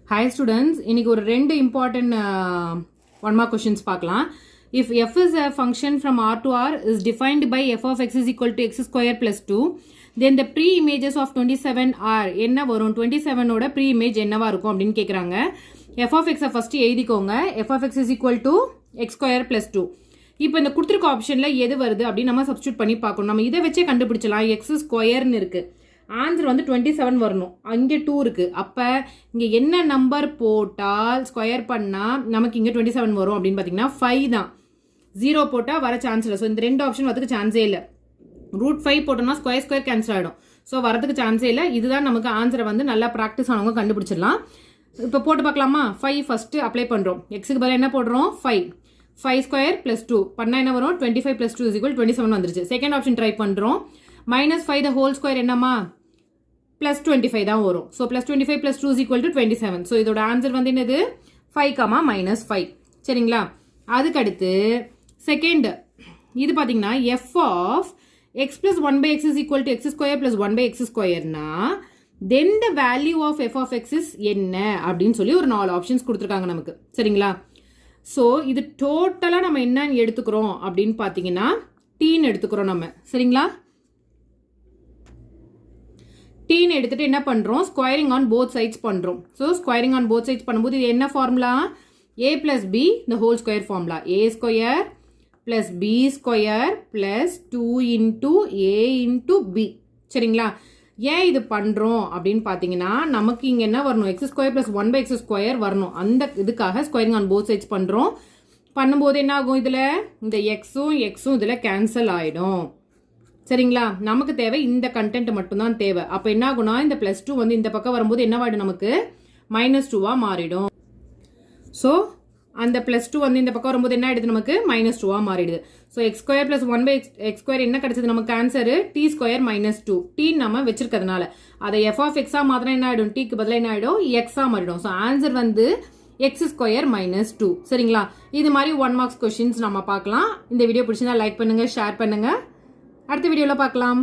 Hi students, இன்னைக்கு ஒரு ரெண்டு important one mark questions பார்க்கலாம். If f is a function from R to R is defined by f of x is equal to x square plus 2, then the pre-images of 27 are என்ன வரும்? 27 ஓட pre-image என்னவா இருக்கும் அப்படின்னு கேட்குறாங்க. f of x first எழுதிக்கோங்க. f of x is equal to x square plus 2. இப்போ இந்த கொடுத்துருக்க ஆப்ஷனில் எது வருது அப்படின்னு நம்ம சப்ஸ்டியூட் பண்ணி பார்க்கணும். நம்ம இதை வச்சே கண்டுபிடிச்சலாம். எக்ஸ் ஸ்கொயர்னு இருக்குது. ஆன்சர் வந்து 27 வரணும். அங்கே 2 இருக்குது. அப்போ இங்கே என்ன நம்பர் போட்டால் ஸ்கொயர் பண்ணால் நமக்கு இங்கே 27 வரும் அப்படின்னு பார்த்தீங்கன்னா 5 தான். 0 போட்டால் வர சான்ஸ் இல்லை. ஸோ இந்த ரெண்டு ஆப்ஷன் வரதுக்கு சான்ஸே இல்லை. √5 போட்டோம்னா ஸ்கொயர் கேன்சல் ஆகிடும். ஸோ வரதுக்கு சான்ஸே இல்லை. இதுதான் நமக்கு ஆன்சரை வந்து நல்லா ப்ராக்டிஸ் ஆனவங்க கண்டுபிடிச்சிடலாம். இப்போ போட்டு பார்க்கலாமா? 5 ஃபஸ்ட்டு அப்ளை பண்ணுறோம். எக்ஸுக்கு பதிலாக என்ன போடுறோம்? 5 ஸ்கொயர் ப்ளஸ் 2 பண்ணால் என்ன வரும்? 25 + 2 = 27 வந்துருச்சு. செகண்ட் ஆப்ஷன் ட்ரை பண்ணுறோம். -5 the whole square என்னமா? +25 தான் வரும். ஸோ +25 + 2 = 27. ஸோ இதோட ஆன்சர் வந்து என்னது? 5, -5. சரிங்களா? அதுக்கடுத்து செகண்ட் இது பார்த்தீங்கன்னா f of x + 1/x is equal to x square + 1/x²னா then the value of f of x is என்ன அப்படின்னு சொல்லி ஒரு 4 ஆப்ஷன்ஸ் கொடுத்துருக்காங்க நமக்கு. சரிங்களா? ஸோ இது டோட்டலாக நம்ம என்னன்னு எடுத்துக்கிறோம் அப்படின்னு பார்த்தீங்கன்னா டீன்னு எடுத்துக்கிறோம் நம்ம. சரிங்களா? டீன்னு எடுத்துகிட்டு என்ன பண்ணுறோம்? ஸ்கொயரிங் ஆன் போத் சைட்ஸ் பண்ணுறோம். So squaring on both sides பண்ணும்போது இது என்ன formula? a + b the whole square formula. a² + b² + 2 × a × b. சரிங்களா? ஏன் இது பண்ணுறோம் அப்படின்னு பார்த்தீங்கன்னா நமக்கு இங்கே என்ன வரணும்? x² + 1/x² வரணும். அந்த இதுக்காக ஸ்கொயரிங் ஆன் போத் சைட்ஸ் பண்ணுறோம். பண்ணும்போது என்ன ஆகும்? இதில் இந்த எக்ஸும் இதில் கேன்சல் ஆகிடும். சரிங்களா? நமக்கு தேவை இந்த கண்டென்ட் மட்டும்தான் தேவை. அப்போ என்ன ஆகும்னா இந்த +2 வந்து இந்த பக்கம் வரும்போது என்னவாயிடும்? நமக்கு -2 மாறிடும். ஸோ அந்த +2 வந்து இந்த பக்கம் வரும்போது என்ன ஆயிடுது? நமக்கு -2 மாறிடுது. ஸோ x² + 1/x² என்ன கிடைச்சது நமக்கு? Answer t² - 2. t நம்ம வச்சிருக்கிறதுனால அதை f of x மாத்திரம் என்ன ஆயிடும்? t-க்கு பதிலாக என்ன ஆயிடும்? x மாறிடும். ஸோ ஆன்சர் வந்து x² - 2. சரிங்களா? இது மாதிரி 1 marks கொஸ்டின்ஸ் நம்ம பார்க்கலாம். இந்த வீடியோ பிடிச்சிருந்தா லைக் பண்ணுங்க, ஷேர் பண்ணுங்க. அடுத்த வீடியோவில் பார்க்கலாம்.